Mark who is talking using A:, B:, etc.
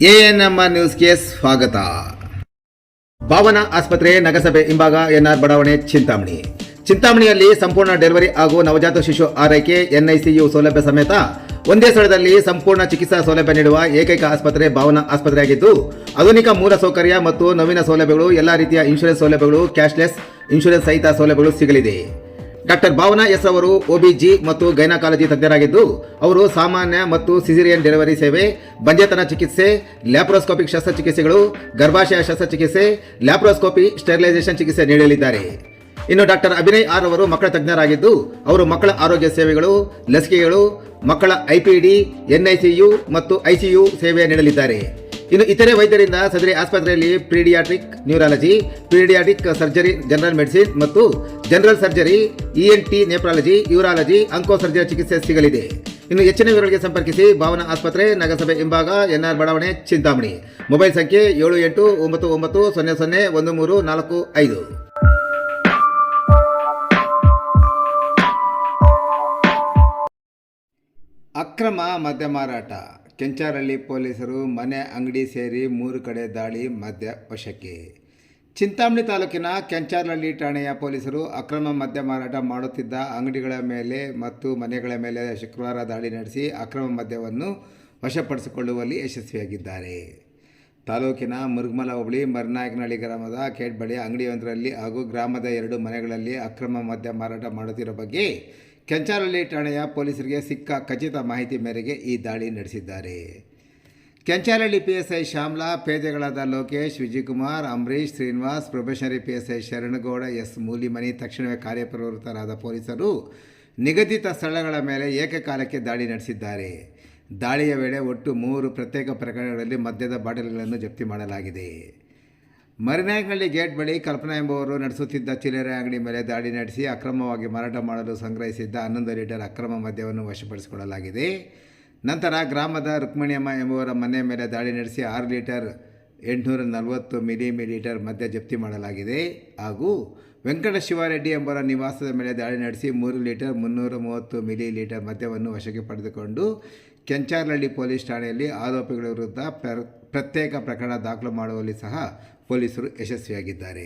A: ANM ನ್ಯೂಸ್ಗೆ ಸ್ವಾಗತ. ಭಾವನಾ ಆಸ್ಪತ್ರೆ ನಗರಸಭೆ ಹಿಂಭಾಗ ಎನ್ಆರ್ ಬಡಾವಣೆ ಚಿಂತಾಮಣಿಯಲ್ಲಿ ಸಂಪೂರ್ಣ ಡೆಲಿವರಿ ಹಾಗೂ ನವಜಾತ ಶಿಶು ಆರೈಕೆ ಎನ್ಐಸಿಯು ಸೌಲಭ್ಯ ಸಮೇತ ಒಂದೇ ಸ್ಥಳದಲ್ಲಿ ಸಂಪೂರ್ಣ ಚಿಕಿತ್ಸಾ ಸೌಲಭ್ಯ ನೀಡುವ ಏಕೈಕ ಆಸ್ಪತ್ರೆ ಭಾವನಾ ಆಸ್ಪತ್ರೆಯಾಗಿದ್ದು, ಆಧುನಿಕ ಮೂಲ ಸೌಕರ್ಯ ಮತ್ತು ನವೀನ ಸೌಲಭ್ಯಗಳು, ಎಲ್ಲ ರೀತಿಯ ಇನ್ಶೂರೆನ್ಸ್ ಸೌಲಭ್ಯಗಳು, ಕ್ಯಾಶ್ಲೆಸ್ ಇನ್ಶೂರೆನ್ಸ್ ಸಹಿತ ಸೌಲಭ್ಯಗಳು ಸಿಗಲಿದೆ. ಡಾಕ್ಟರ್ ಭಾವನಾ ಎಸ್ ಅವರು OBG ಮತ್ತು ಗೈನಕಾಲಜಿ ತಜ್ಞರಾಗಿದ್ದು, ಅವರು ಸಾಮಾನ್ಯ ಮತ್ತು ಸಿಸೇರಿಯನ್ ಡೆಲಿವರಿ ಸೇವೆ, ಬಂಜೆತನ ಚಿಕಿತ್ಸೆ, ಲ್ಯಾಪ್ರೋಸ್ಕೋಪಿಕ್ ಶಸ್ತ್ರಚಿಕಿತ್ಸೆಗಳು, ಗರ್ಭಾಶಯ ಶಸ್ತ್ರಚಿಕಿತ್ಸೆ, ಲ್ಯಾಪ್ರೋಸ್ಕೋಪಿ ಸ್ಟೆರಿಲೈಸೇಷನ್ ಚಿಕಿತ್ಸೆ ನೀಡಲಿದ್ದಾರೆ. ಇನ್ನು ಡಾಕ್ಟರ್ ಅಭಿನಯ್ ಆರ್ ಅವರು ಮಕ್ಕಳ ತಜ್ಞರಾಗಿದ್ದು, ಅವರು ಮಕ್ಕಳ ಆರೋಗ್ಯ ಸೇವೆಗಳು, ಲಸಿಕೆಗಳು, ಮಕ್ಕಳ IPD, NICU ಮತ್ತು ICU ಸೇವೆ ನೀಡಲಿದ್ದಾರೆ. ಇನ್ನು ಇತರೆ ವೈದ್ಯರಿಂದ ಸದರಿ ಆಸ್ಪತ್ರೆಯಲ್ಲಿ pediatric neurology, pediatric surgery, general medicine ಮತ್ತು general surgery, ENT nephrology, urology, onco surgery ಚಿಕಿತ್ಸೆ ಸಿಗಲಿದೆ. ಇನ್ನು ಹೆಚ್ಚಿನ ವಿವರಗಳಿಗೆ ಸಂಪರ್ಕಿಸಿ ಭಾವನಾ ಆಸ್ಪತ್ರೆ, ನಗರಸಭೆ ಹಿಂಭಾಗ, ಎನ್ಆರ್ ಬಡಾವಣೆ, ಚಿಂತಾಮಣಿ. ಮೊಬೈಲ್ ಸಂಖ್ಯೆ 7899001345. ಅಕ್ರಮ ಮದ್ಯ ಮಾರಾಟ. ಕೆಂಚಾರಹಳ್ಳಿ ಪೊಲೀಸರು ಮನೆ ಅಂಗಡಿ ಸೇರಿ 3 ಕಡೆ ದಾಳಿ, ಮದ್ಯ ವಶಕ್ಕೆ. ಚಿಂತಾಮಣಿ ತಾಲೂಕಿನ ಕೆಂಚಾರಹಳ್ಳಿ ಠಾಣೆಯ ಪೊಲೀಸರು ಅಕ್ರಮ ಮದ್ಯ ಮಾರಾಟ ಮಾಡುತ್ತಿದ್ದ ಅಂಗಡಿಗಳ ಮೇಲೆ ಮತ್ತು ಮನೆಗಳ ಮೇಲೆ ಶುಕ್ರವಾರ ದಾಳಿ ನಡೆಸಿ ಅಕ್ರಮ ಮದ್ಯವನ್ನು ವಶಪಡಿಸಿಕೊಳ್ಳುವಲ್ಲಿ ಯಶಸ್ವಿಯಾಗಿದ್ದಾರೆ. ತಾಲೂಕಿನ ಮುರುಗಮಲ ಹೋಬಳಿ ಮರಿನಾಯಕನಹಳ್ಳಿ ಗ್ರಾಮದ ಕೇಟ್ ಬಳಿ ಅಂಗಡಿಯೊಂದರಲ್ಲಿ ಹಾಗೂ ಗ್ರಾಮದ 2 ಮನೆಗಳಲ್ಲಿ ಅಕ್ರಮ ಮದ್ಯ ಮಾರಾಟ ಮಾಡುತ್ತಿರುವ ಬಗ್ಗೆ ಕೆಂಚಾರಹಳ್ಳಿ ಠಾಣೆಯ ಪೊಲೀಸರಿಗೆ ಸಿಕ್ಕ ಖಚಿತ ಮಾಹಿತಿ ಮೇರೆಗೆ ಈ ದಾಳಿ ನಡೆಸಿದ್ದಾರೆ. ಕೆಂಚಾರಹಳ್ಳಿ PSI ಶ್ಯಾಮ್ಲಾ, ಪೇದೆಗಳಾದ Lokesh, Vijayakumar, Ambarish, Srinivas, probationary PSI Sharanagouda, S Mulimani ತಕ್ಷಣವೇ ಕಾರ್ಯಪ್ರವೃತ್ತರಾದ ಪೊಲೀಸರು ನಿಗದಿತ ಸ್ಥಳಗಳ ಮೇಲೆ ಏಕಕಾಲಕ್ಕೆ ದಾಳಿ ನಡೆಸಿದ್ದಾರೆ. ದಾಳಿಯ ವೇಳೆ ಒಟ್ಟು 3 ಪ್ರತ್ಯೇಕ ಪ್ರಕರಣಗಳಲ್ಲಿ ಮದ್ಯದ ಬಾಟಲಿಗಳನ್ನು ಜಪ್ತಿ ಮಾಡಲಾಗಿದೆ. ಮರಿನಾಯಕನಹಳ್ಳಿ ಗೇಟ್ ಬಳಿ ಕಲ್ಪನಾ ಎಂಬುವರು ನಡೆಸುತ್ತಿದ್ದ ಚಿಲ್ಲರೆ ಅಂಗಡಿ ಮೇಲೆ ದಾಳಿ ನಡೆಸಿ ಅಕ್ರಮವಾಗಿ ಮಾರಾಟ ಮಾಡಲು ಸಂಗ್ರಹಿಸಿದ್ದ 11 ಲೀಟರ್ ಅಕ್ರಮ ಮದ್ಯವನ್ನು ವಶಪಡಿಸಿಕೊಳ್ಳಲಾಗಿದೆ. ನಂತರ ಗ್ರಾಮದ ರುಕ್ಮಿಣಿಯಮ್ಮ ಎಂಬುವರ ಮನೆ ಮೇಲೆ ದಾಳಿ ನಡೆಸಿ 6 ಲೀಟರ್ 840 ಮಿಲಿಲೀಟರ್ ಮದ್ಯ ಜಪ್ತಿ ಮಾಡಲಾಗಿದೆ. ಹಾಗೂ ವೆಂಕಟ ಶಿವಾರೆಡ್ಡಿ ಎಂಬುವರ ನಿವಾಸದ ಮೇಲೆ ದಾಳಿ ನಡೆಸಿ 3 ಲೀಟರ್ 330 ಮಿಲಿಲೀಟರ್ ಮದ್ಯವನ್ನು ವಶಕ್ಕೆ ಪಡೆದುಕೊಂಡು ಕೆಂಚಾರಹಳ್ಳಿ ಪೊಲೀಸ್ ಠಾಣೆಯಲ್ಲಿ ಆರೋಪಿಗಳ ವಿರುದ್ಧ ಪ್ರತ್ಯೇಕ ಪ್ರಕರಣ ದಾಖಲು ಮಾಡುವಲ್ಲಿ ಸಹ ಪೊಲೀಸರು ಯಶಸ್ವಿಯಾಗಿದ್ದಾರೆ.